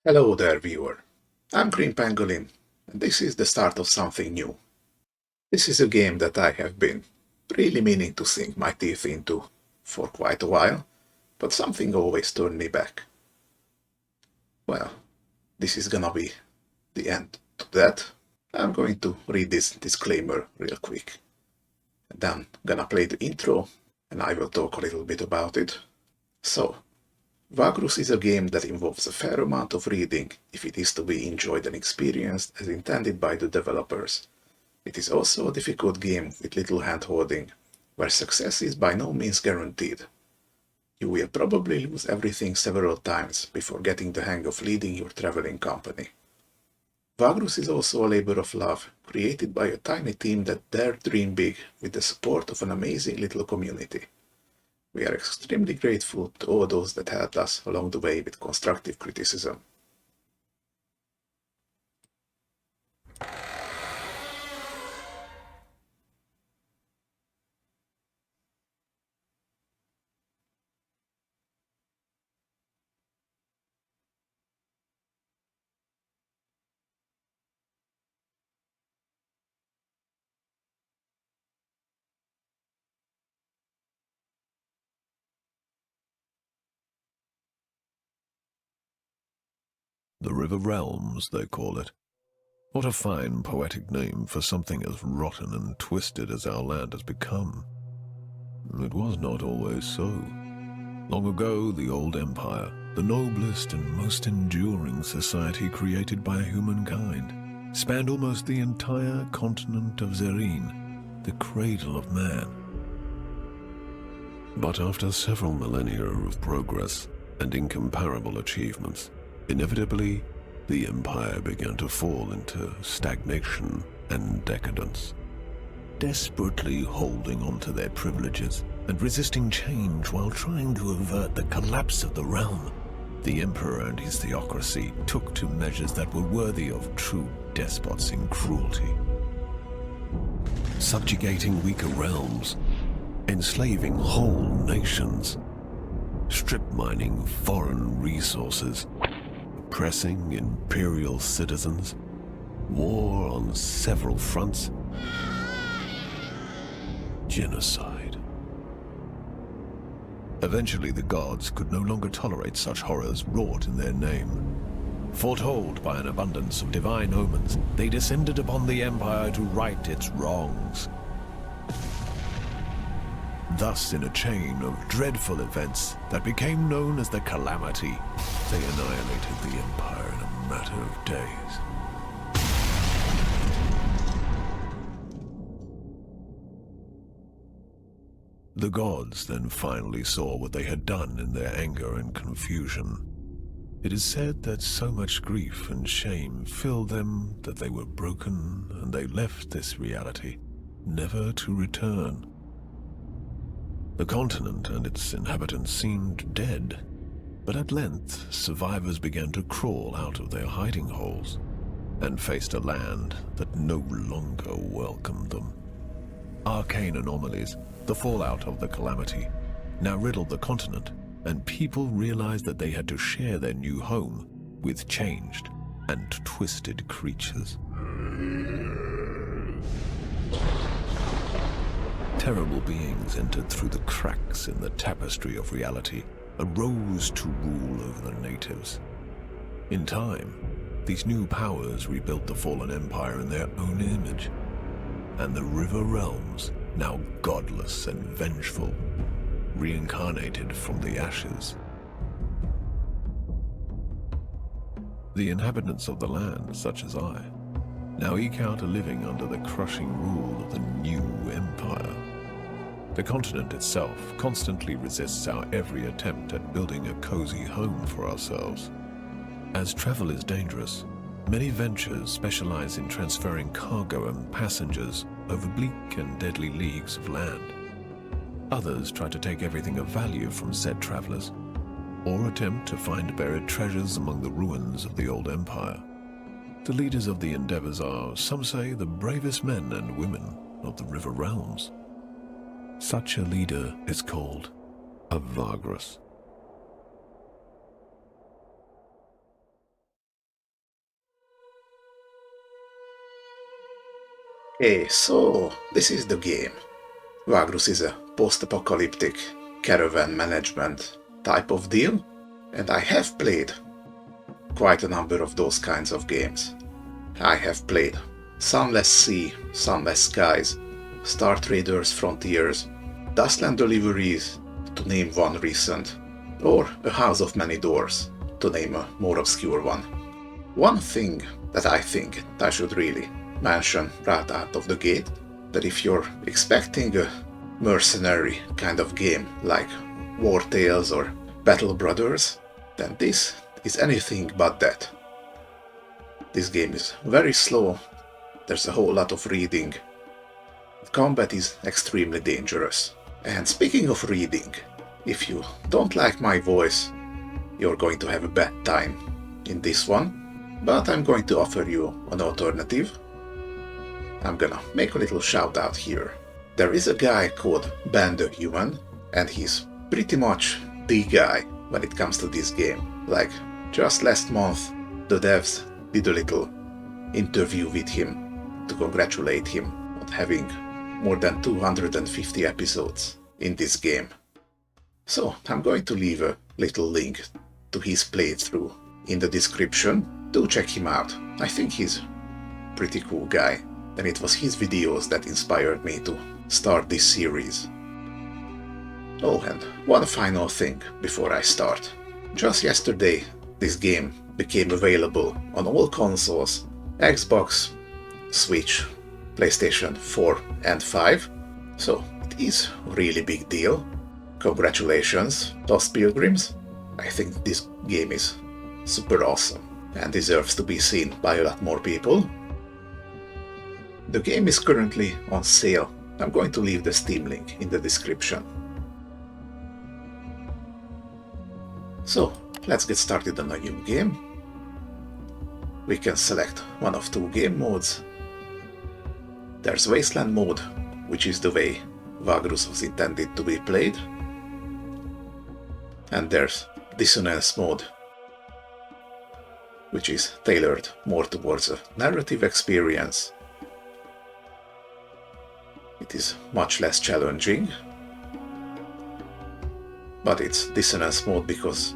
Hello there, viewer. I'm Green Pangolin, and this is the start of something new. This is a game that I have been really meaning to sink my teeth into for quite a while, but something always turned me back. Well, this is gonna be the end to that. I'm going to read this disclaimer real quick, and then gonna play the intro, and I will talk a little bit about it. So, Vagrus is a game that involves a fair amount of reading if it is to be enjoyed and experienced as intended by the developers. It is also a difficult game with little hand-holding, where success is by no means guaranteed. You will probably lose everything several times before getting the hang of leading your traveling company. Vagrus is also a labor of love, created by a tiny team that dared dream big with the support of an amazing little community. We are extremely grateful to all those that helped us along the way with constructive criticism. The Riven Realms, they call it. What a fine poetic name for something as rotten and twisted as our land has become. It was not always so. Long ago, the old empire, the noblest and most enduring society created by humankind, spanned almost the entire continent of Zerine, the cradle of man. But after several millennia of progress and incomparable achievements, inevitably, the empire began to fall into stagnation and decadence. Desperately holding on to their privileges and resisting change while trying to avert the collapse of the realm, the emperor and his theocracy took to measures that were worthy of true despots in cruelty. Subjugating weaker realms, enslaving whole nations, strip mining foreign resources, oppressing imperial citizens, war on several fronts, genocide. Eventually, the gods could no longer tolerate such horrors wrought in their name. Foretold by an abundance of divine omens, they descended upon the empire to right its wrongs. Thus, in a chain of dreadful events that became known as the Calamity, they annihilated the empire in a matter of days. The gods then finally saw what they had done in their anger and confusion. It is said that so much grief and shame filled them that they were broken and they left this reality, never to return. The continent and its inhabitants seemed dead, but at length survivors began to crawl out of their hiding holes and faced a land that no longer welcomed them. Arcane anomalies, the fallout of the Calamity, now riddled the continent, and people realized that they had to share their new home with changed and twisted creatures. Terrible beings entered through the cracks in the tapestry of reality and rose to rule over the natives. In time, these new powers rebuilt the fallen empire in their own image, and the Riven Realms, now godless and vengeful, reincarnated from the ashes. The inhabitants of the land, such as I, now eke out a living under the crushing rule of the new empire. The continent itself constantly resists our every attempt at building a cozy home for ourselves. As travel is dangerous, many ventures specialize in transferring cargo and passengers over bleak and deadly leagues of land. Others try to take everything of value from said travelers, or attempt to find buried treasures among the ruins of the old empire. The leaders of the endeavors are, some say, the bravest men and women of the Riven Realms. Such a leader is called a Vagrus. Okay, so this is the game. Vagrus is a post-apocalyptic caravan management type of deal, and I have played quite a number of those kinds of games. I have played Sunless Sea, Sunless Skies, Star Traders Frontiers, Dustland Deliveries, to name one recent, or A House of Many Doors, to name a more obscure one. One thing that I think I should really mention right out of the gate, that if you're expecting a mercenary kind of game like War Tales or Battle Brothers, then this is anything but that. This game is very slow, there's a whole lot of reading, combat is extremely dangerous. And speaking of reading, if you don't like my voice, you're going to have a bad time in this one, but I'm going to offer you an alternative. I'm gonna make a little shout out here. There is a guy called Ben the Human, and he's pretty much the guy when it comes to this game. Like, just last month, the devs did a little interview with him to congratulate him on having more than 250 episodes in this game. So I'm going to leave a little link to his playthrough in the description. Do check him out. I think he's a pretty cool guy, and it was his videos that inspired me to start this series. Oh, and one final thing before I start. Just yesterday, this game became available on all consoles, Xbox, Switch, PlayStation 4 and 5, so it is a really big deal. Congratulations, Lost Pilgrims. I think this game is super awesome and deserves to be seen by a lot more people. The game is currently on sale. I'm going to leave the Steam link in the description. So, let's get started on a new game. We can select one of two game modes. There's Wasteland mode, which is the way Vagrus was intended to be played. And there's Dissonance mode, which is tailored more towards a narrative experience. It is much less challenging, but it's Dissonance mode because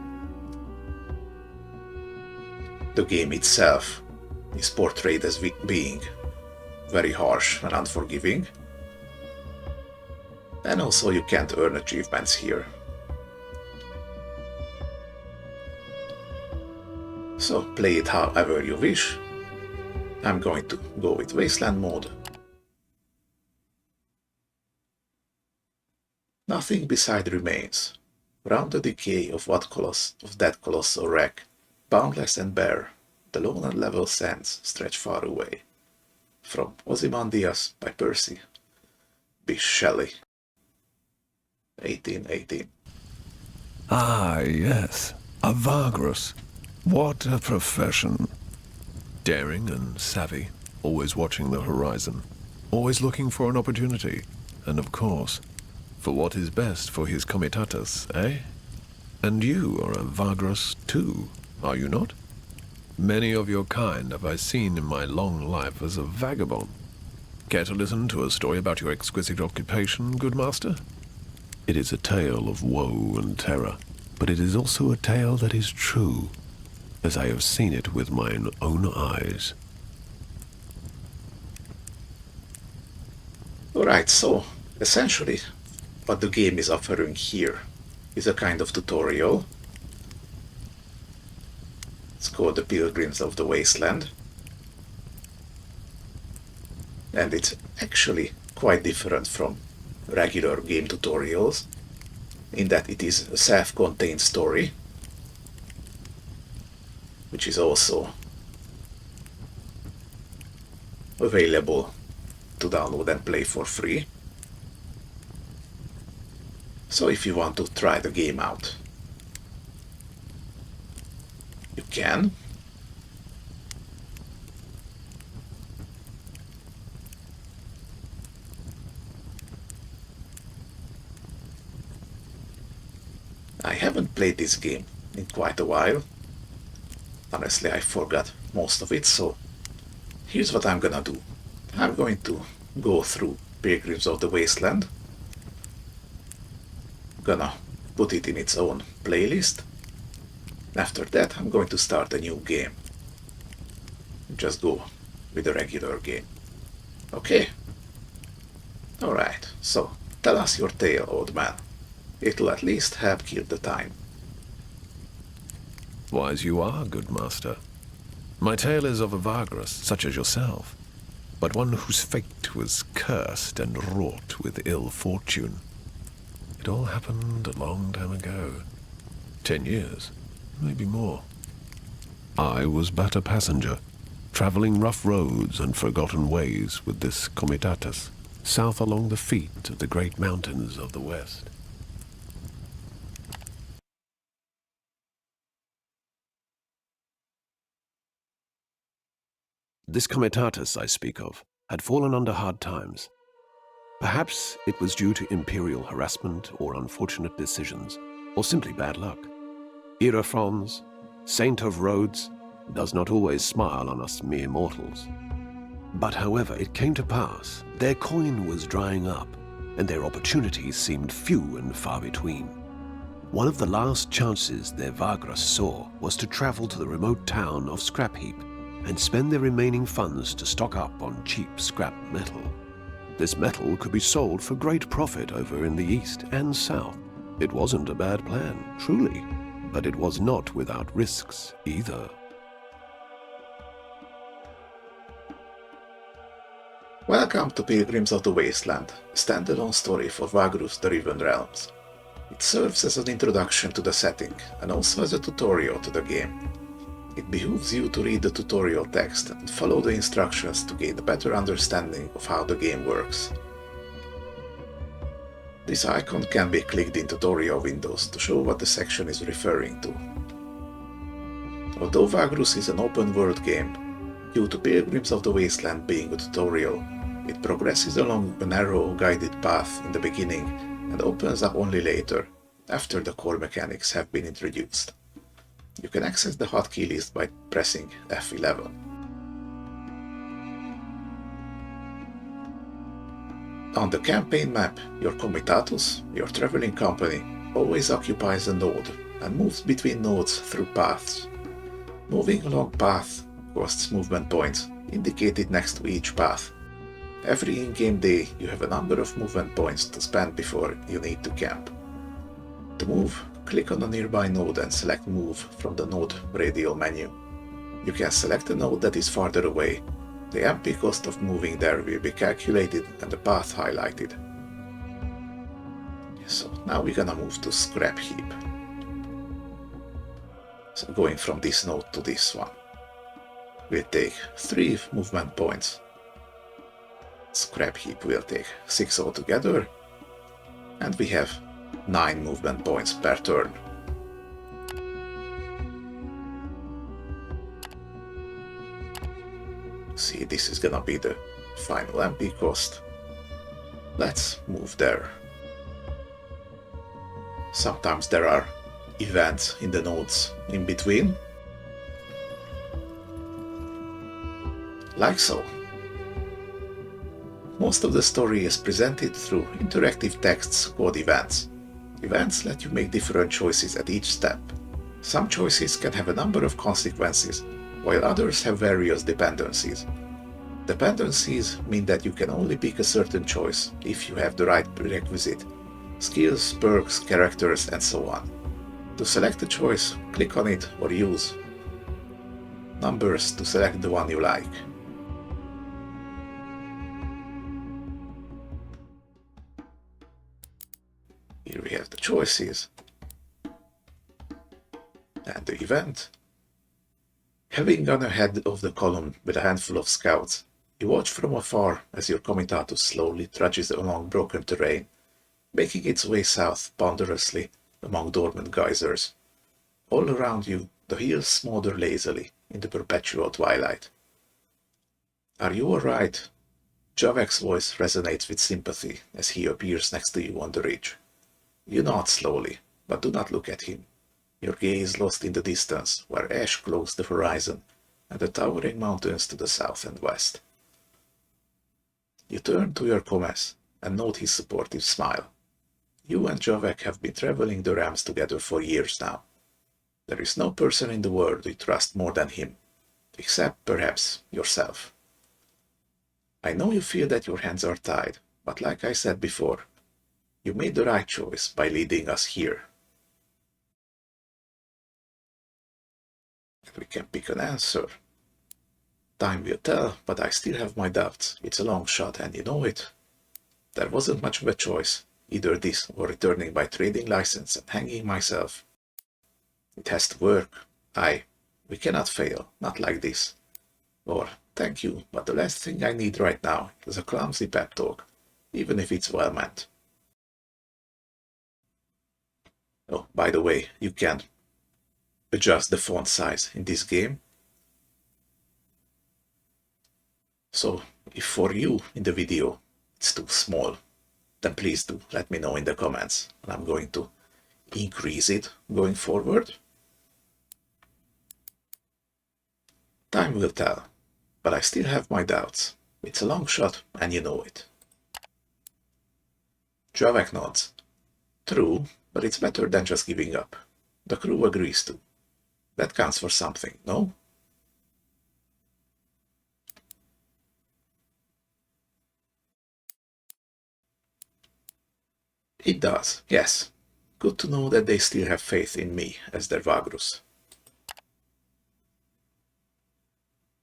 the game itself is portrayed as being very harsh and unforgiving. And also you can't earn achievements here. So play it however you wish. I'm going to go with Wasteland mode. Nothing beside remains. Round the decay of that colossal wreck, boundless and bare, the lone and level sands stretch far away. From Ozymandias by Percy B. Shelley. 1818. Ah, yes. A Vagrus. What a profession. Daring and savvy, always watching the horizon, always looking for an opportunity, and of course, for what is best for his comitatus, eh? And you are a Vagrus too, are you not? Many of your kind have I seen in my long life as a vagabond. Care to listen to a story about your exquisite occupation, good master? It is a tale of woe and terror, but it is also a tale that is true, as I have seen it with mine own eyes. Alright, so essentially what the game is offering here is a kind of tutorial. It's called The Pilgrims of the Wasteland. And it's actually quite different from regular game tutorials, in that it is a self-contained story, which is also available to download and play for free. So if you want to try the game out, you can. I haven't played this game in quite a while. Honestly, I forgot most of it, so here's what I'm gonna do. I'm going to go through Pilgrims of the Wasteland. Gonna put it in its own playlist. After that, I'm going to start a new game. Just go with a regular game. Okay? Alright, so tell us your tale, old man. It'll at least help kill the time. Wise you are, good master. My tale is of a Vagrus, such as yourself, but one whose fate was cursed and wrought with ill fortune. It all happened a long time ago. 10 years, maybe more. I was but a passenger, traveling rough roads and forgotten ways with this comitatus, south along the feet of the great mountains of the west. This comitatus I speak of had fallen under hard times. Perhaps it was due to imperial harassment or unfortunate decisions, or simply bad luck. Irafrons, saint of roads, does not always smile on us mere mortals. But however it came to pass, their coin was drying up, and their opportunities seemed few and far between. One of the last chances their Vagrus saw was to travel to the remote town of Scrapheap and spend their remaining funds to stock up on cheap scrap metal. This metal could be sold for great profit over in the east and south. It wasn't a bad plan, truly, but it was not without risks either. Welcome to Pilgrims of the Wasteland, a standalone story for Vagrus, the Riven Realms. It serves as an introduction to the setting, and also as a tutorial to the game. It behooves you to read the tutorial text and follow the instructions to gain a better understanding of how the game works. This icon can be clicked in tutorial windows to show what the section is referring to. Although Vagrus is an open world game, due to Pilgrims of the Wasteland being a tutorial, it progresses along a narrow guided path in the beginning and opens up only later, after the core mechanics have been introduced. You can access the hotkey list by pressing F11. On the campaign map, your comitatus, your traveling company, always occupies a node and moves between nodes through paths. Moving along path costs movement points, indicated next to each path. Every in-game day you have a number of movement points to spend before you need to camp. To move, click on a nearby node and select Move from the node radial menu. You can select a node that is farther away. The MP cost of moving there will be calculated and the path highlighted. So now we're gonna move to Scrapheap. So going from this node to this one will take 3 movement points. Scrapheap will take 6 altogether, and we have 9 movement points per turn. See, this is gonna be the final MP cost. Let's move there. Sometimes there are events in the nodes in between, like so. Most of the story is presented through interactive texts called events. Events let you make different choices at each step. Some choices can have a number of consequences, while others have various dependencies. Dependencies mean that you can only pick a certain choice if you have the right prerequisite, skills, perks, characters, and so on. To select a choice, click on it or use numbers to select the one you like. Here we have the choices and the event. Having gone ahead of the column with a handful of scouts, you watch from afar as your comitatus slowly trudges along broken terrain, making its way south ponderously among dormant geysers. All around you, the hills smolder lazily in the perpetual twilight. Are you alright? Javek's voice resonates with sympathy as he appears next to you on the ridge. You nod slowly, but do not look at him. Your gaze lost in the distance, where ash cloaks the horizon and the towering mountains to the south and west. You turn to your Komes and note his supportive smile. You and Javek have been traveling the realms together for years now. There is no person in the world you trust more than him, except perhaps yourself. I know you feel that your hands are tied, but like I said before, you made the right choice by leading us here. And we can pick an answer. Time will tell, but I still have my doubts. It's a long shot and you know it. There wasn't much of a choice, either this or returning by trading license and hanging myself. It has to work. We cannot fail, not like this. Or, thank you, but the last thing I need right now is a clumsy pep talk, even if it's well meant. Oh, by the way, you can adjust the font size in this game. So, if for you in the video it's too small, then please do let me know in the comments, and I'm going to increase it going forward. Time will tell, but I still have my doubts. It's a long shot, and you know it. Javek nods. True, but it's better than just giving up. The crew agrees too. That counts for something, no? It does, yes. Good to know that they still have faith in me as their Vagrus.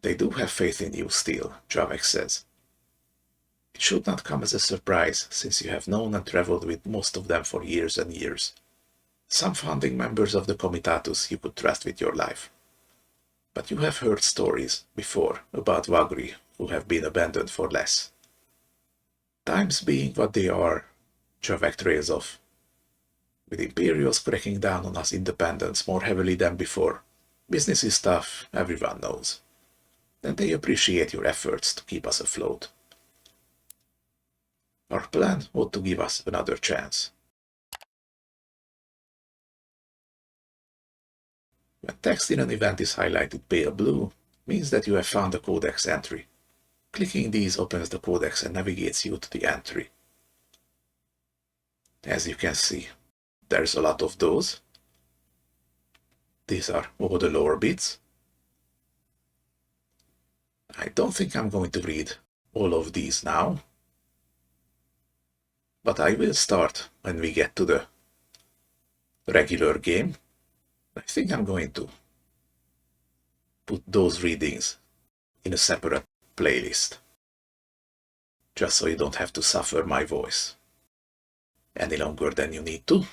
They do have faith in you still, Javek says. It should not come as a surprise, since you have known and traveled with most of them for years and years. Some founding members of the Comitatus you could trust with your life. But you have heard stories before about Vagri who have been abandoned for less. Times being what they are, Javek trails off. With Imperials cracking down on us independents more heavily than before, business is tough, everyone knows. And they appreciate your efforts to keep us afloat. Our plan ought to give us another chance. When text in an event is highlighted pale blue, means that you have found a codex entry. Clicking these opens the codex and navigates you to the entry. As you can see, there's a lot of those. These are all the lore bits. I don't think I'm going to read all of these now, but I will start when we get to the regular game. I think I'm going to put those readings in a separate playlist, just so you don't have to suffer my voice any longer than you need to.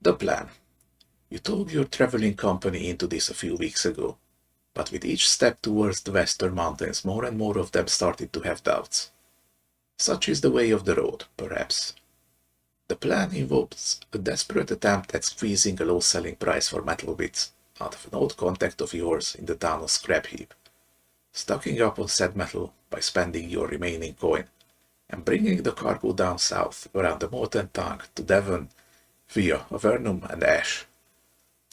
The plan. You told your traveling company into this a few weeks ago, but with each step towards the Western Mountains, more and more of them started to have doubts. Such is the way of the road, perhaps. The plan involves a desperate attempt at squeezing a low selling price for metal bits out of an old contact of yours in the town of Scrap Heap, stocking up on said metal by spending your remaining coin, and bringing the cargo down south around the Molten Tongue to Devon via Avernum and Ash.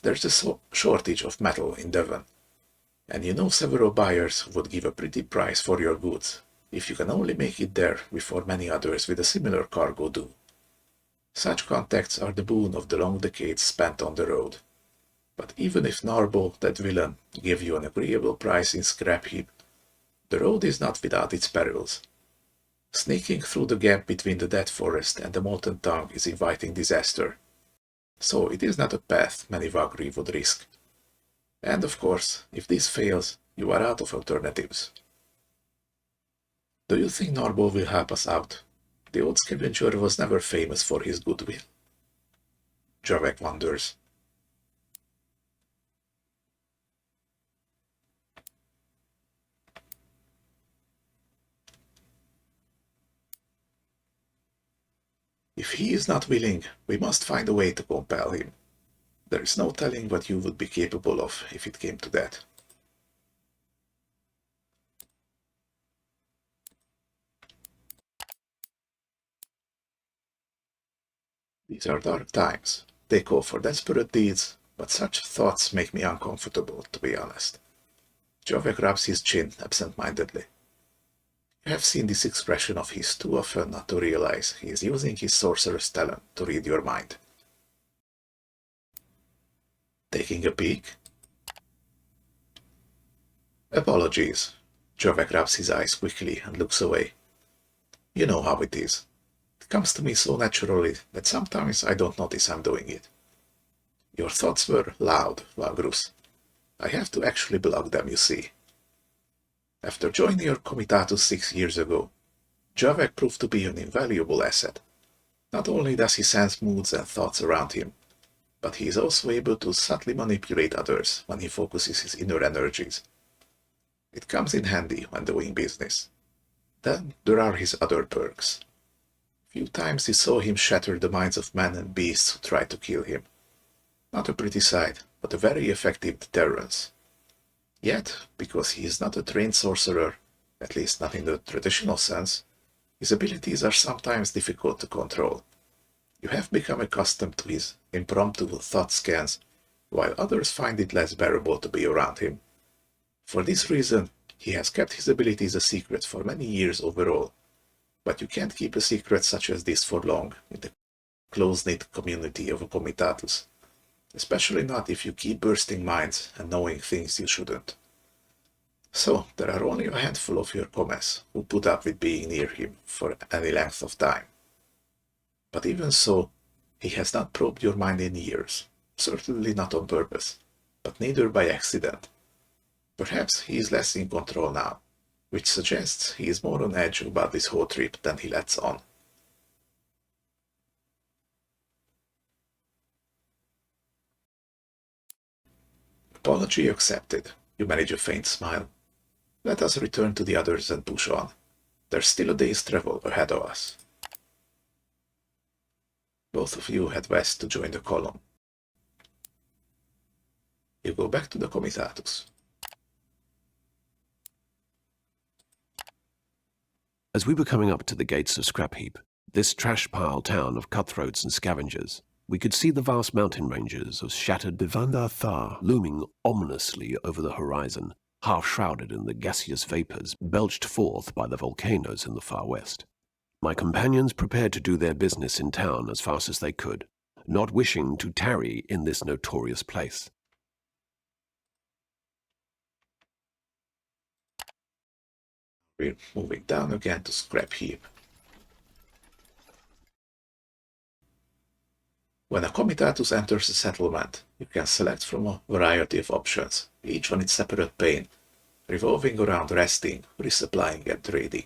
There's a shortage of metal in Devon, and you know several buyers who would give a pretty price for your goods if you can only make it there before many others with a similar cargo do. Such contacts are the boon of the long decades spent on the road. But even if Narbo, that villain, gave you an agreeable price in Scrap Heap, the road is not without its perils. Sneaking through the gap between the Dead Forest and the Molten Tongue is inviting disaster. So it is not a path many Vagri would risk. And of course, if this fails, you are out of alternatives. Do you think Narbo will help us out? The old scavenger was never famous for his goodwill. Javek wonders. If he is not willing, we must find a way to compel him. There is no telling what you would be capable of if it came to that. These are dark times. They call for desperate deeds, but such thoughts make me uncomfortable, to be honest. Javek rubs his chin absent-mindedly. You have seen this expression of his too often not to realize he is using his sorcerer's talent to read your mind. Taking a peek? Apologies. Javek rubs his eyes quickly and looks away. You know how it is. It comes to me so naturally that sometimes I don't notice I'm doing it. Your thoughts were loud, Vagrus. I have to actually block them, you see. After joining your comitatus 6 years ago, Javek proved to be an invaluable asset. Not only does he sense moods and thoughts around him, but he is also able to subtly manipulate others when he focuses his inner energies. It comes in handy when doing business. Then there are his other perks. Few times you saw him shatter the minds of men and beasts who tried to kill him. Not a pretty sight, but a very effective deterrence. Yet, because he is not a trained sorcerer, at least not in the traditional sense, his abilities are sometimes difficult to control. You have become accustomed to his impromptu thought scans, while others find it less bearable to be around him. For this reason, he has kept his abilities a secret for many years overall. But you can't keep a secret such as this for long in the close-knit community of a comitatus, especially not if you keep bursting minds and knowing things you shouldn't. So, there are only a handful of your commes who put up with being near him for any length of time. But even so, he has not probed your mind in years, certainly not on purpose, but neither by accident. Perhaps he is less in control now, which suggests he is more on edge about this whole trip than he lets on. Apology accepted. You manage a faint smile. Let us return to the others and push on. There's still a day's travel ahead of us. Both of you head west to join the column. You go back to the comitatus. As we were coming up to the gates of Scrap Heap, this trash pile town of cutthroats and scavengers, we could see the vast mountain ranges of shattered Bivandar Thar looming ominously over the horizon, half shrouded in the gaseous vapors belched forth by the volcanoes in the far west. My companions prepared to do their business in town as fast as they could, not wishing to tarry in this notorious place. We're moving down again to Scrap Heap. When a comitatus enters a settlement, you can select from a variety of options, each on its separate pane, revolving around resting, resupplying and trading.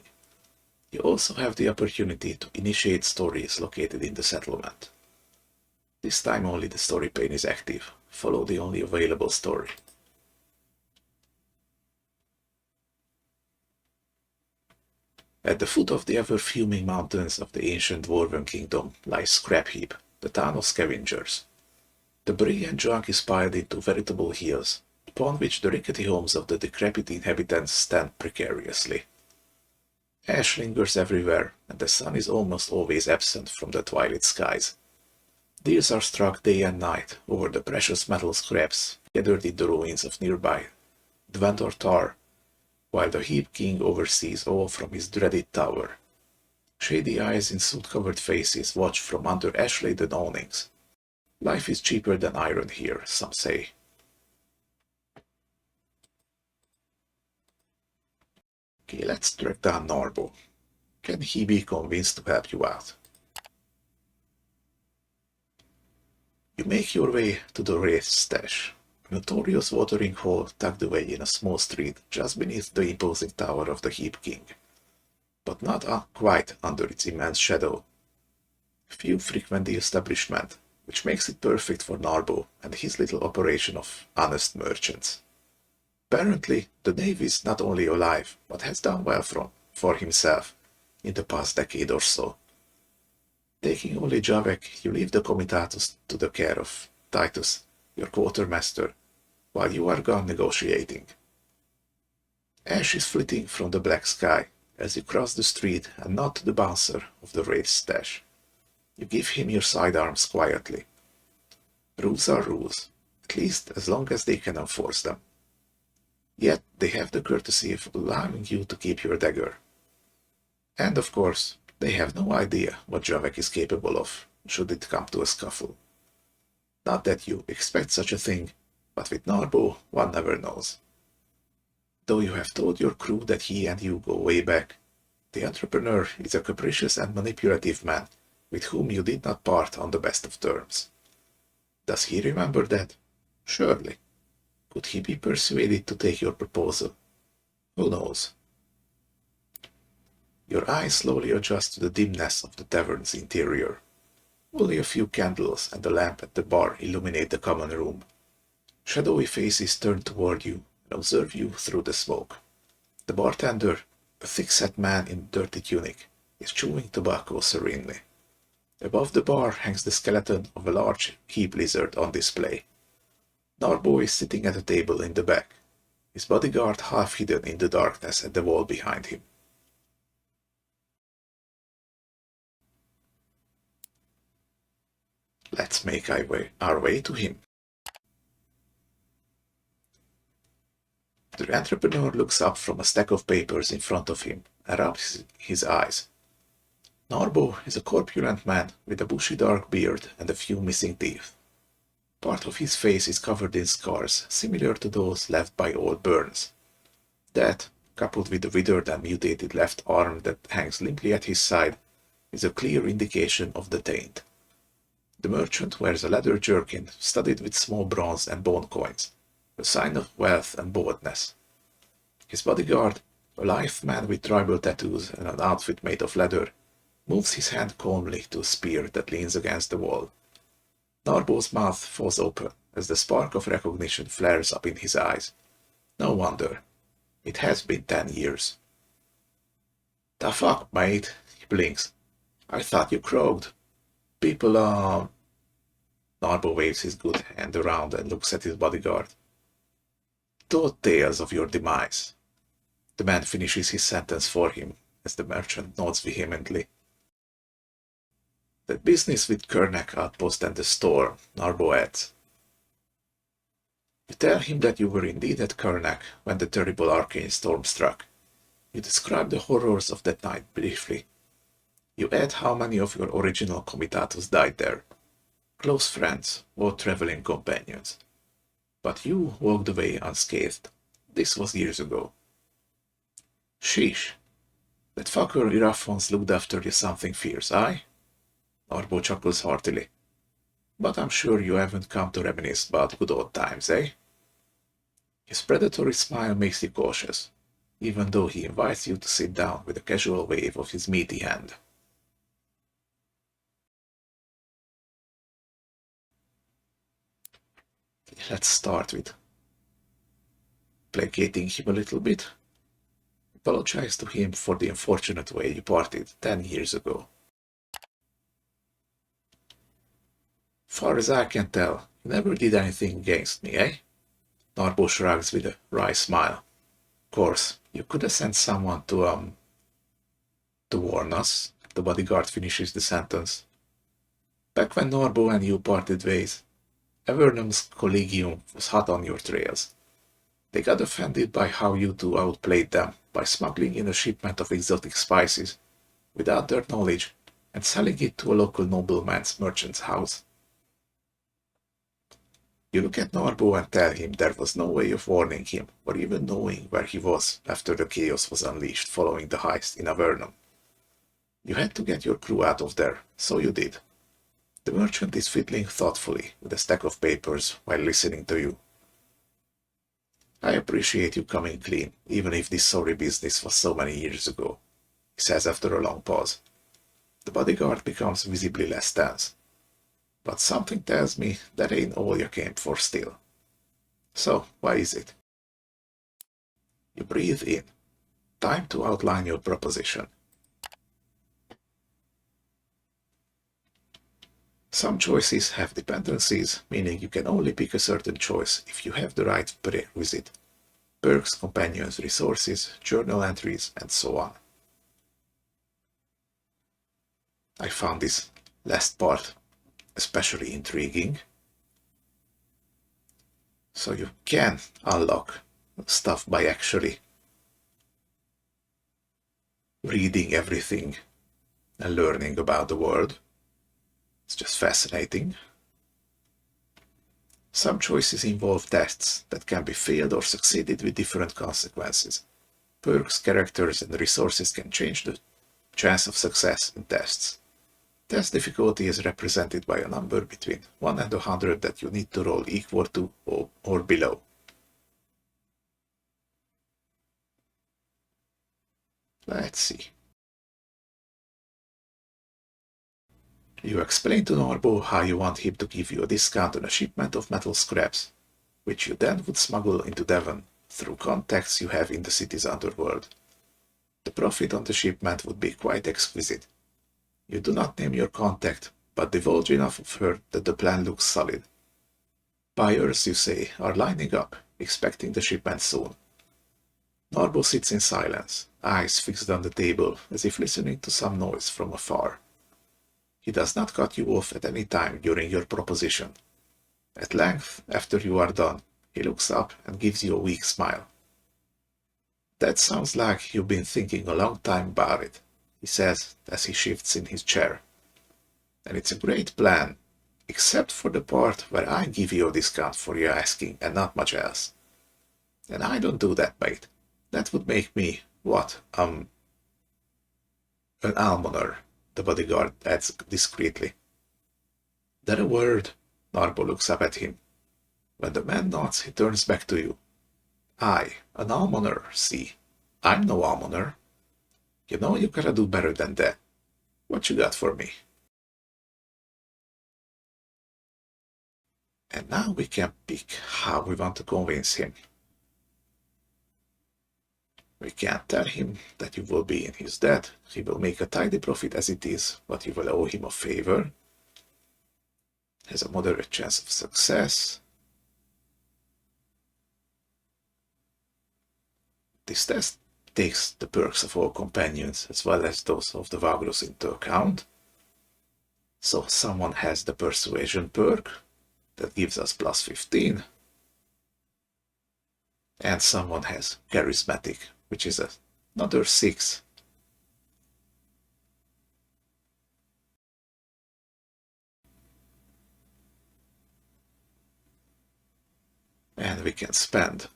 You also have the opportunity to initiate stories located in the settlement. This time only the story pane is active. Follow the only available story. At the foot of the ever-fuming mountains of the ancient Dwarven kingdom lies Scrap Heap, the town of scavengers. Debris and junk is piled into veritable hills, upon which the rickety homes of the decrepit inhabitants stand precariously. Ash lingers everywhere, and the sun is almost always absent from the twilight skies. Deals are struck day and night over the precious metal scraps gathered in the ruins of nearby Dvandor Tar, while the Heap King oversees all from his dreaded tower. Shady eyes in soot-covered faces watch from under ash-laden awnings. Life is cheaper than iron here, some say. Okay, let's track down Norbo. Can he be convinced to help you out? You make your way to the Wraith Stash, a notorious watering hole tucked away in a small street just beneath the imposing tower of the Heap King, but not quite under its immense shadow. Few frequent the establishment, which makes it perfect for Narbo and his little operation of honest merchants. Apparently, the knave is not only alive, but has done well for himself in the past decade or so. Taking only Javek, you leave the comitatus to the care of Titus, your quartermaster, while you are gone negotiating. Ash is flitting from the black sky as you cross the street and nod to the bouncer of the Wraith Stash. You give him your sidearms quietly. Rules are rules, at least as long as they can enforce them. Yet they have the courtesy of allowing you to keep your dagger. And of course, they have no idea what Javek is capable of, should it come to a scuffle. Not that you expect such a thing, but with Narbo, one never knows. Though you have told your crew that he and you go way back, the entrepreneur is a capricious and manipulative man with whom you did not part on the best of terms. Does he remember that? Surely. Could he be persuaded to take your proposal? Who knows? Your eyes slowly adjust to the dimness of the tavern's interior. Only a few candles and a lamp at the bar illuminate the common room. Shadowy faces turn toward you and observe you through the smoke. The bartender, a thick-set man in a dirty tunic, is chewing tobacco serenely. Above the bar hangs the skeleton of a large keep lizard on display. Narbo is sitting at a table in the back, his bodyguard half hidden in the darkness at the wall behind him. Let's make our way to him. The entrepreneur looks up from a stack of papers in front of him and rubs his eyes. Narbo is a corpulent man with a bushy dark beard and a few missing teeth. Part of his face is covered in scars, similar to those left by old burns. That, coupled with the withered and mutilated left arm that hangs limply at his side, is a clear indication of the taint. The merchant wears a leather jerkin studded with small bronze and bone coins, a sign of wealth and boldness. His bodyguard, a lithe man with tribal tattoos and an outfit made of leather, moves his hand calmly to a spear that leans against the wall. Narbo's mouth falls open as the spark of recognition flares up in his eyes. No wonder. It has been 10 years. "The fuck, mate?" he blinks. "I thought you croaked. People, Narbo waves his good hand around and looks at his bodyguard. "Told tales of your demise." The man finishes his sentence for him as the merchant nods vehemently. "That business with Kernak outpost and the store," Narbo adds. You tell him that you were indeed at Kernak when the terrible arcane storm struck. You describe the horrors of that night briefly. You add how many of your original comitatus died there. Close friends, or traveling companions. But you walked away unscathed. This was years ago. Sheesh. That fucker Iraphons looked after you something fierce, aye? Narbo chuckles heartily. But I'm sure you haven't come to reminisce about good old times, eh? His predatory smile makes you cautious, even though he invites you to sit down with a casual wave of his meaty hand. Let's start with placating him a little bit. Apologize to him for the unfortunate way you parted 10 years ago. Far as I can tell, you never did anything against me, eh? Narbo shrugs with a wry smile. Of course, you could have sent someone to warn us. The bodyguard finishes the sentence. Back when Narbo and you parted ways, Avernum's collegium was hot on your trails. They got offended by how you two outplayed them by smuggling in a shipment of exotic spices without their knowledge and selling it to a local nobleman's merchant's house. You look at Narbo and tell him there was no way of warning him or even knowing where he was after the chaos was unleashed following the heist in Avernum. You had to get your crew out of there, so you did. The merchant is fiddling thoughtfully with a stack of papers while listening to you. I appreciate you coming clean, even if this sorry business was so many years ago, he says after a long pause. The bodyguard becomes visibly less tense. But something tells me that ain't all you came for still. So, why is it? You breathe in. Time to outline your proposition. Some choices have dependencies, meaning you can only pick a certain choice if you have the right prerequisite. Perks, companions, resources, journal entries, and so on. I found this last part especially intriguing. So you can unlock stuff by actually reading everything and learning about the world. It's just fascinating. Some choices involve tests that can be failed or succeeded with different consequences. Perks, characters, and resources can change the chance of success in tests. Test difficulty is represented by a number between 1 and 100 that you need to roll equal to or below. Let's see. You explain to Norbo how you want him to give you a discount on a shipment of metal scraps, which you then would smuggle into Devon through contacts you have in the city's underworld. The profit on the shipment would be quite exquisite. You do not name your contact, but divulge enough of her that the plan looks solid. Buyers, you say, are lining up, expecting the shipment soon. Norbo sits in silence, eyes fixed on the table, as if listening to some noise from afar. He does not cut you off at any time during your proposition. At length, after you are done, he looks up and gives you a weak smile. That sounds like you've been thinking a long time about it, he says as he shifts in his chair. And it's a great plan, except for the part where I give you a discount for your asking and not much else. And I don't do that, mate. That would make me, what, an almoner, the bodyguard adds discreetly. That a word? Norbo looks up at him. When the man nods, he turns back to you. I, an almoner, see. I'm no almoner. You know you gotta do better than that. What you got for me? And now we can pick how we want to convince him. We can't tell him that you will be in his debt. He will make a tidy profit as it is, but you will owe him a favor. Has a moderate chance of success. This test takes the perks of all companions as well as those of the Vagrus into account. So someone has the persuasion perk that gives us plus 15. And someone has charismatic, which is another 6. And we can spend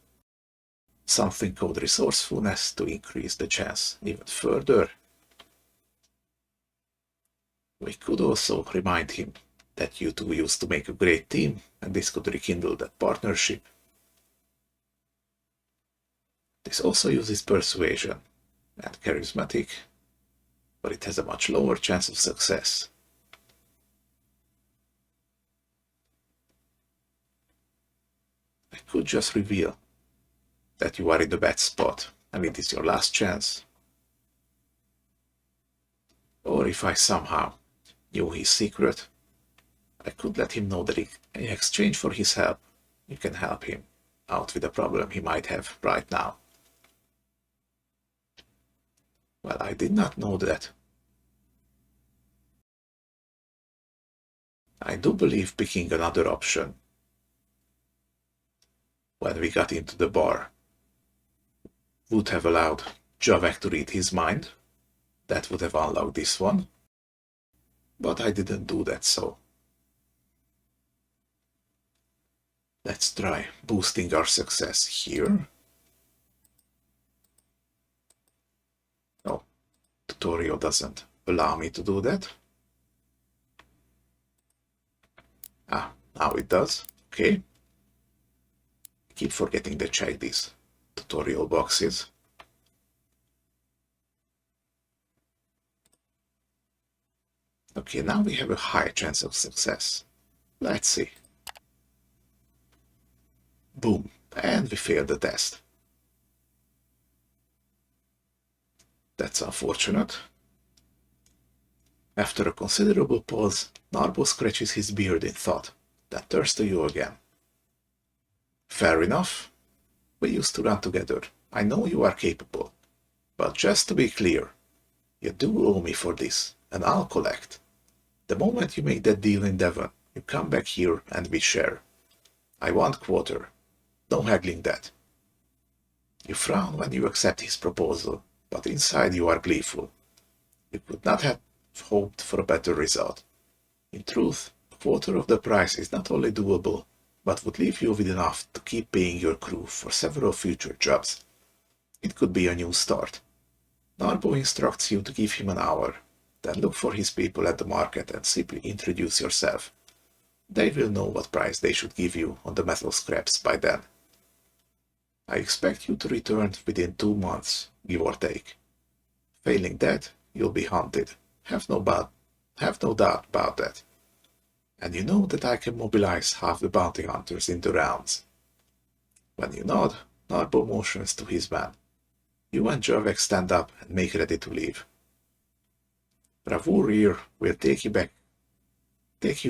something called resourcefulness to increase the chance even further. We could also remind him that you two used to make a great team, and this could rekindle that partnership. This also uses persuasion and charismatic, but it has a much lower chance of success. I could just reveal that you are in the bad spot and it is your last chance. Or if I somehow knew his secret, I could let him know that in exchange for his help, you can help him out with a problem he might have right now. Well, I did not know that. I do believe picking another option when we got into the bar would have allowed Javek to read his mind. That would have unlocked this one. But I didn't do that, so let's try boosting our success here. No, tutorial doesn't allow me to do that. Ah, now it does. Okay. Keep forgetting to check these tutorial boxes. Okay, now we have a high chance of success. Let's see. Boom, and we failed the test. That's unfortunate. After a considerable pause, Narbo scratches his beard in thought, then turns to you again. Fair enough. We used to run together. I know you are capable. But just to be clear, you do owe me for this, and I'll collect. The moment you make that deal in Devon, you come back here and we share. I want quarter. No haggling that. You frown when you accept his proposal, but inside you are gleeful. You could not have hoped for a better result. In truth, a quarter of the price is not only doable, but would leave you with enough to keep paying your crew for several future jobs. It could be a new start. Narbo instructs you to give him an hour, then look for his people at the market and simply introduce yourself. They will know what price they should give you on the metal scraps by then. I expect you to return within 2 months, give or take. Failing that, you'll be hunted. Have no doubt about that. And you know that I can mobilize half the bounty hunters in the realms. When you nod, Narbo motions to his man. You and Jervek stand up and make ready to leave. Bravour here will take you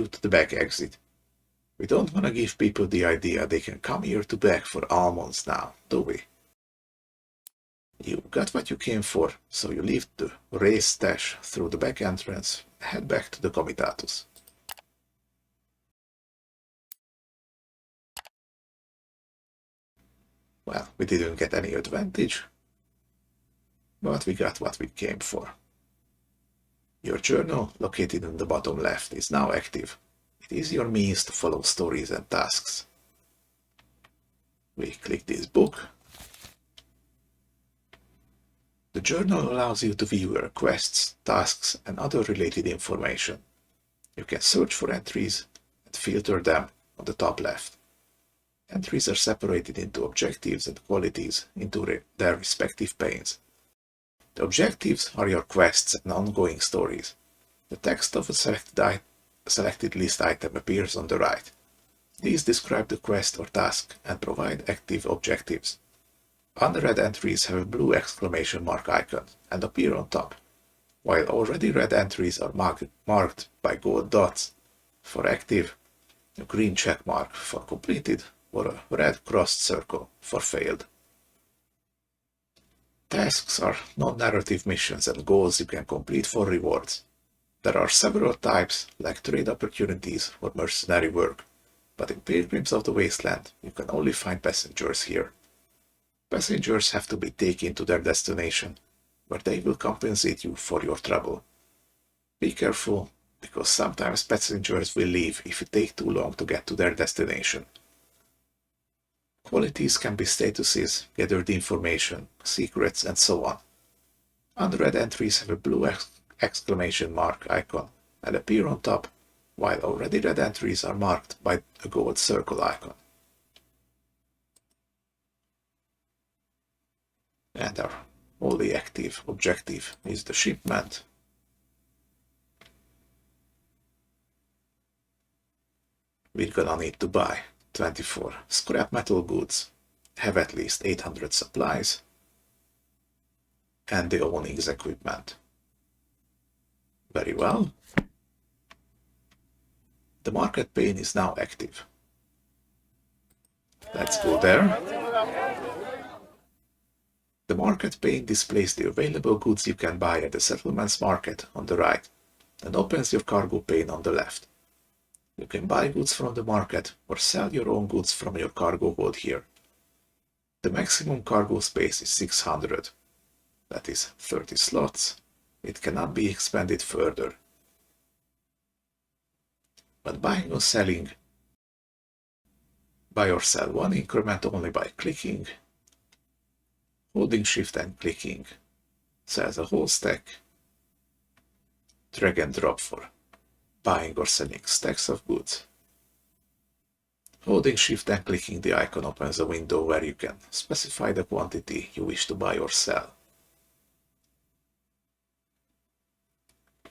to the back exit. We don't want to give people the idea they can come here to beg for almonds now, do we? You got what you came for, so you leave the raised stash through the back entrance and head back to the Comitatus. Well, we didn't get any advantage, but we got what we came for. Your journal, located in the bottom left, is now active. It is your means to follow stories and tasks. We click this book. The journal allows you to view your quests, tasks, and other related information. You can search for entries and filter them on the top left. Entries are separated into objectives and qualities into their respective panes. The objectives are your quests and ongoing stories. The text of a selected list item appears on the right. These describe the quest or task and provide active objectives. Unread entries have a blue exclamation mark icon and appear on top, while already read entries are marked by gold dots for active, a green check mark for completed, or a red crossed circle for failed. Tasks are non-narrative missions and goals you can complete for rewards. There are several types, like trade opportunities or mercenary work, but in Pilgrims of the Wasteland you can only find passengers here. Passengers have to be taken to their destination, where they will compensate you for your trouble. Be careful, because sometimes passengers will leave if it takes too long to get to their destination. Qualities can be statuses, gathered information, secrets, and so on. Unread entries have a blue exclamation mark icon and appear on top, while already read entries are marked by a gold circle icon. And our only active objective is the shipment. We're gonna need to buy 24 scrap metal goods, have at least 800 supplies, and the awnings equipment. Very well. The market pane is now active. Let's go there. The market pane displays the available goods you can buy at the settlement's market on the right and opens your cargo pane on the left. You can buy goods from the market or sell your own goods from your cargo hold here. The maximum cargo space is 600. That is 30 slots. It cannot be expanded further. When buying or selling, buy or sell one increment only by clicking, holding shift and clicking. Sells a whole stack. Drag and drop for buying or selling stacks of goods. Holding shift and clicking the icon opens a window where you can specify the quantity you wish to buy or sell.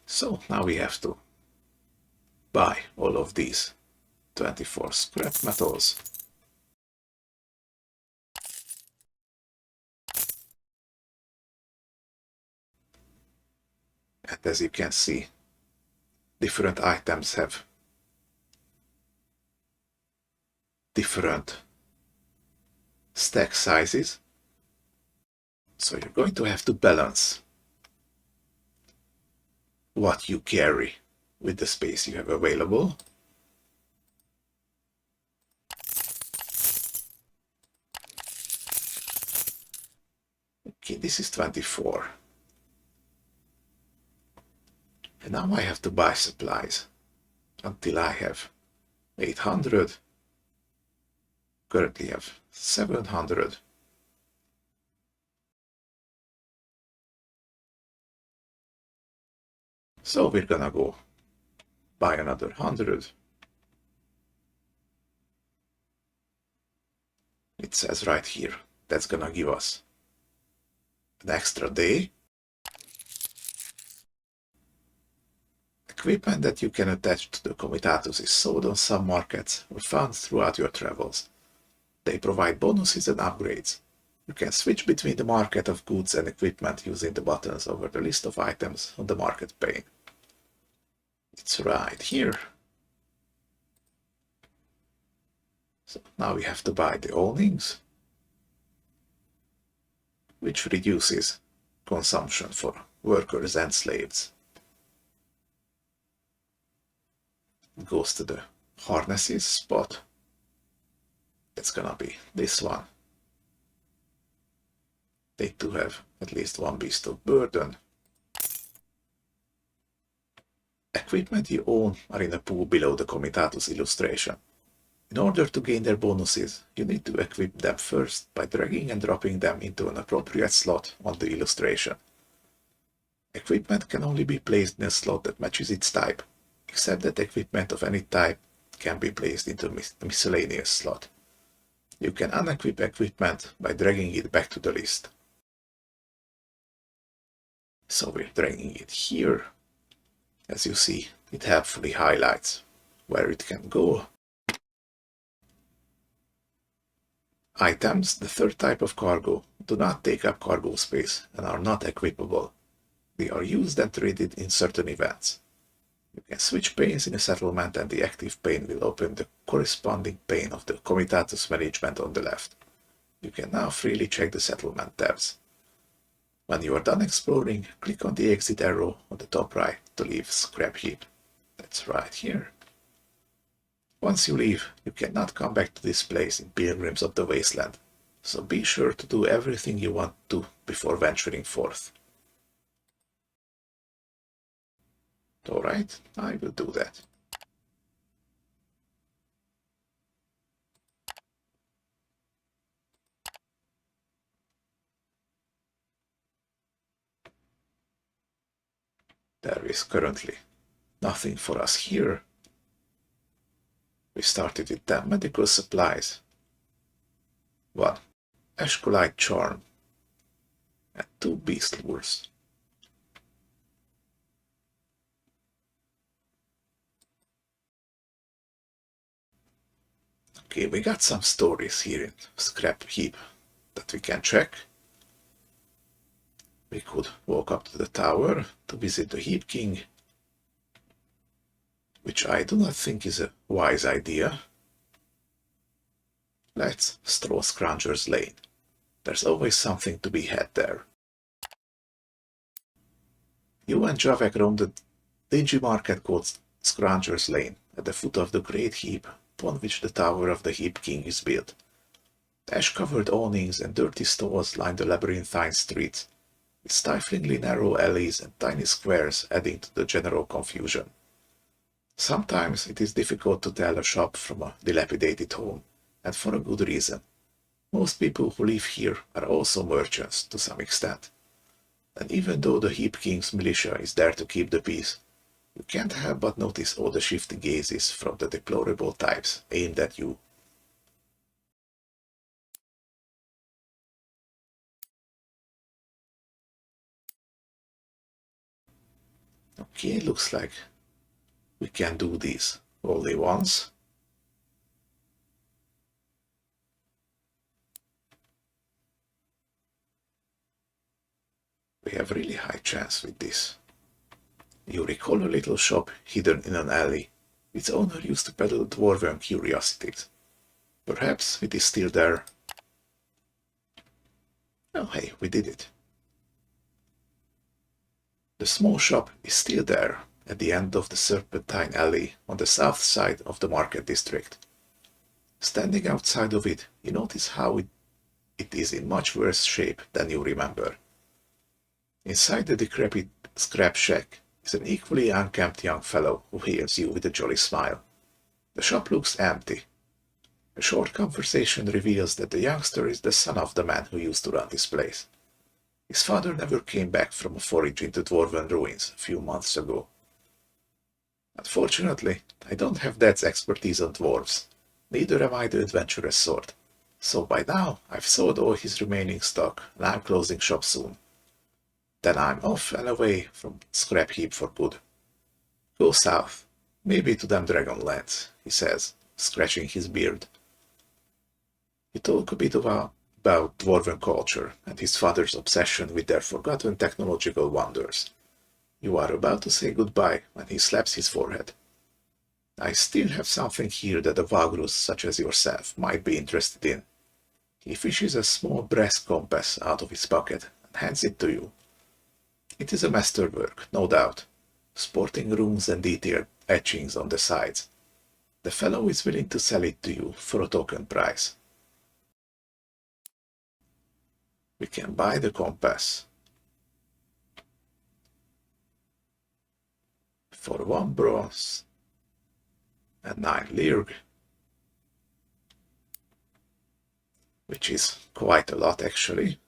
So now we have to buy all of these 24 scrap metals. And as you can see, different items have different stack sizes. So you're going to have to balance what you carry with the space you have available. Okay, this is 24. And now I have to buy supplies until I have 800. Currently have 700. So we're gonna go buy another 100. It says right here, that's gonna give us an extra day. Equipment that you can attach to the Comitatus is sold on some markets or found throughout your travels. They provide bonuses and upgrades. You can switch between the market of goods and equipment using the buttons over the list of items on the market pane. It's right here. So now we have to buy the awnings, which reduces consumption for workers and slaves. It goes to the harnesses spot. That's gonna be this one. They do have at least one beast of burden. Equipment you own are in a pool below the Comitatus illustration. In order to gain their bonuses, you need to equip them first by dragging and dropping them into an appropriate slot on the illustration. Equipment can only be placed in a slot that matches its type, except that equipment of any type can be placed into a miscellaneous slot. You can unequip equipment by dragging it back to the list. So we're dragging it here. As you see, it helpfully highlights where it can go. Items, the third type of cargo, do not take up cargo space and are not equipable. They are used and traded in certain events. You can switch panes in a settlement and the active pane will open the corresponding pane of the Comitatus management on the left. You can now freely check the settlement tabs. When you are done exploring, click on the exit arrow on the top right to leave scrap heap. That's right here. Once you leave, you cannot come back to this place in Pilgrims of the Wasteland, so be sure to do everything you want to before venturing forth. Alright, I will do that. There is currently nothing for us here. We started with 10 medical supplies, 1 Ashkolite charm, and 2 beast lures. Okay, we got some stories here in scrap heap that we can check. We could walk up to the tower to visit the Heap King, which I do not think is a wise idea. Let's stroll Scrounger's Lane. There's always something to be had there. You and Javek roam the dingy market called Scrounger's Lane at the foot of the great heap upon which the tower of the Heap King is built. Ash-covered awnings and dirty stalls line the labyrinthine streets, with stiflingly narrow alleys and tiny squares adding to the general confusion. Sometimes it is difficult to tell a shop from a dilapidated home, and for a good reason. Most people who live here are also merchants to some extent. And even though the Heap King's militia is there to keep the peace, you can't help but notice all the shifty gazes from the deplorable types aimed at you. Okay, looks like we can do this only once. We have really high chance with this. You recall a little shop hidden in an alley. Its owner used to peddle dwarven curiosities. Perhaps it is still there. Oh hey, we did it. The small shop is still there, at the end of the Serpentine Alley on the south side of the market district. Standing outside of it, you notice how it it is in much worse shape than you remember. Inside the decrepit scrap shack is an equally unkempt young fellow who hails you with a jolly smile. The shop looks empty. A short conversation reveals that the youngster is the son of the man who used to run this place. His father never came back from a forage into dwarven ruins a few months ago. Unfortunately, I don't have Dad's expertise on dwarves. Neither am I the adventurous sort. So by now, I've sold all his remaining stock, and I'm closing shop soon. Then I'm off and away from scrap heap for good. Go south, maybe to them Dragonlands, he says, scratching his beard. You talk a bit about dwarven culture and his father's obsession with their forgotten technological wonders. You are about to say goodbye when he slaps his forehead. I still have something here that a Vagrus such as yourself might be interested in. He fishes a small brass compass out of his pocket and hands it to you. It is a masterwork, no doubt, sporting runes and detailed etchings on the sides. The fellow is willing to sell it to you for a token price. We can buy the compass for 1 bronze and 9 lirg, which is quite a lot actually,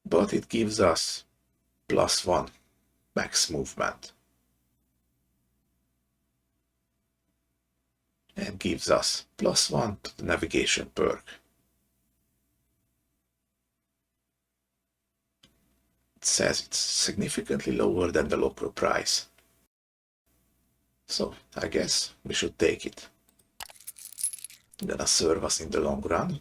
but it gives us +1 max movement and gives us +1 to the navigation perk. It says it's significantly lower than the local price, so I guess we should take it. It's gonna serve us in the long run.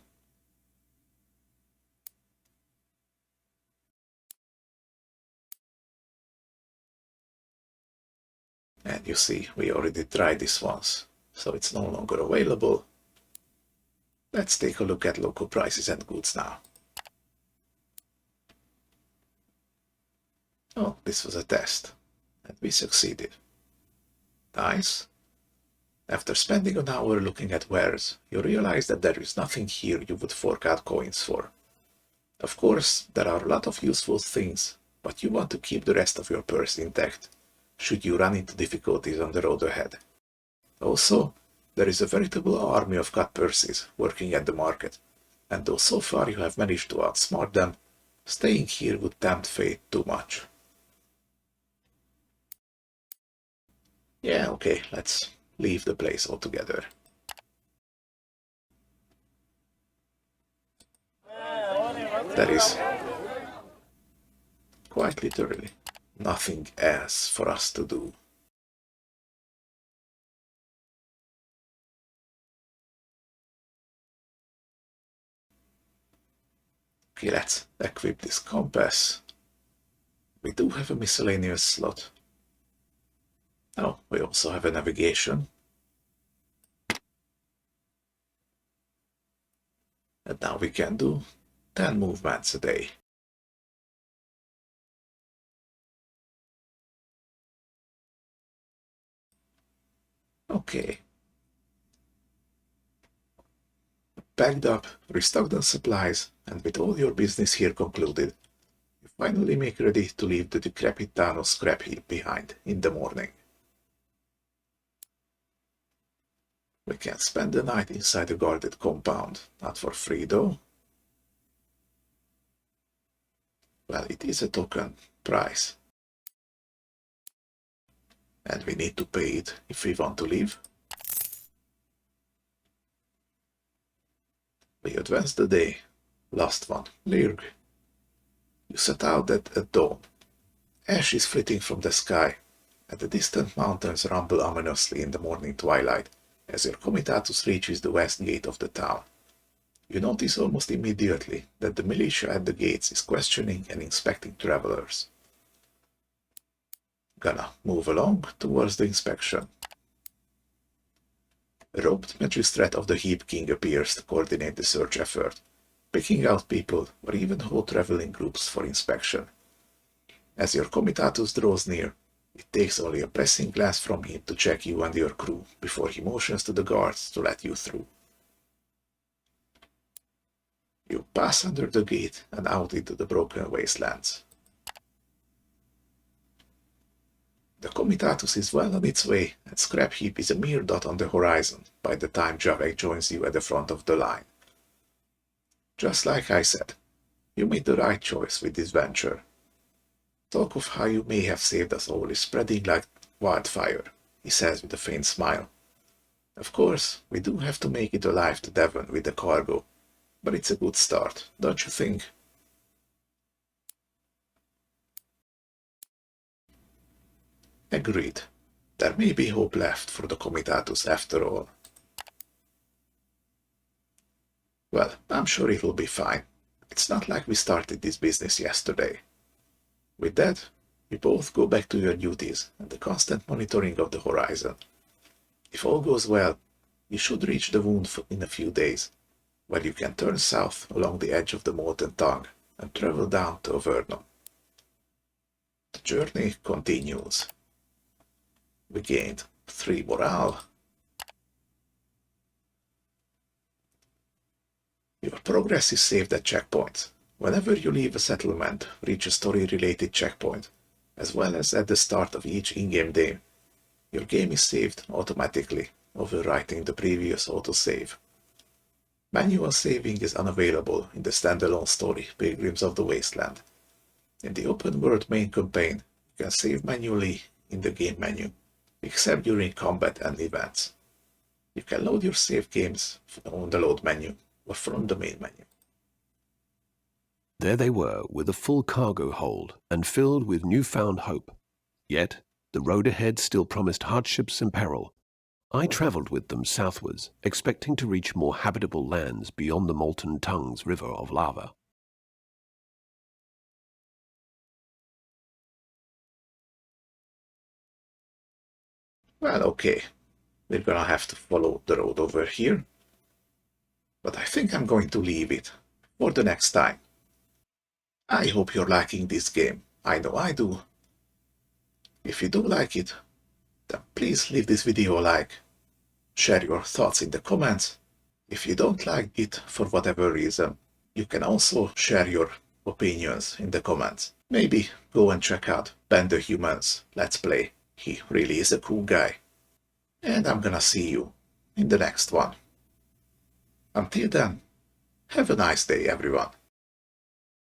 And you see, we already tried this once, so it's no longer available. Let's take a look at local prices and goods now. Oh, this was a test, and we succeeded. Nice. After spending an hour looking at wares, you realize that there is nothing here you would fork out coins for. Of course, there are a lot of useful things, but you want to keep the rest of your purse intact, should you run into difficulties on the road ahead. Also, there is a veritable army of cut purses working at the market, and though so far you have managed to outsmart them, staying here would tempt fate too much. Yeah, okay, let's leave the place altogether. There is, quite literally, nothing else for us to do. Okay, let's equip this compass. We do have a miscellaneous slot. Oh, we also have a navigation. And now we can do 10 movements a day. Okay. Packed up, restocked on supplies, and with all your business here concluded, you finally make ready to leave the decrepit town of Scrap Heap behind in the morning. We can spend the night inside a guarded compound, not for free though. Well, it is a token price, and we need to pay it if we want to leave. We advance the day. Last one, Lirg. You set out at dawn. Ash is flitting from the sky, and the distant mountains rumble ominously in the morning twilight as your comitatus reaches the west gate of the town. You notice almost immediately that the militia at the gates is questioning and inspecting travelers. Gonna move along towards the inspection. A robed magistrate of the Heap King appears to coordinate the search effort, picking out people or even whole traveling groups for inspection. As your comitatus draws near, it takes only a passing glance from him to check you and your crew before he motions to the guards to let you through. pass under the gate and out into the broken wastelands. The Comitatus is well on its way, and Scrap Heap is a mere dot on the horizon by the time Javek joins you at the front of the line. Just like I said, you made the right choice with this venture. Talk of how you may have saved us all is spreading like wildfire, he says with a faint smile. Of course, we do have to make it alive to Devon with the cargo, but it's a good start, don't you think? Agreed. There may be hope left for the Comitatus after all. Well, I'm sure it'll be fine. It's not like we started this business yesterday. With that, you both go back to your duties and the constant monitoring of the horizon. If all goes well, you should reach the wound in a few days, where you can turn south along the edge of the Molten Tongue and travel down to Avernum. The journey continues. We gained 3 morale. Your progress is saved at checkpoints. Whenever you leave a settlement, reach a story-related checkpoint, as well as at the start of each in-game day, your game is saved automatically, overwriting the previous autosave. Manual saving is unavailable in the standalone story Pilgrims of the Wasteland. In the open-world main campaign, you can save manually in the game menu, except during combat and events. You can load your save games on the load menu or from the main menu. There they were, with a full cargo hold and filled with newfound hope. Yet, the road ahead still promised hardships and peril. I travelled with them southwards, expecting to reach more habitable lands beyond the Molten Tongue's river of lava. Well, okay, we're gonna have to follow the road over here, but I think I'm going to leave it for the next time. I hope you're liking this game. I know I do. If you do like it, then please leave this video a like. Share your thoughts in the comments. If you don't like it for whatever reason, you can also share your opinions in the comments. Maybe go and check out Ben the Human's Let's Play. He really is a cool guy. And I'm gonna see you in the next one. Until then, have a nice day, everyone.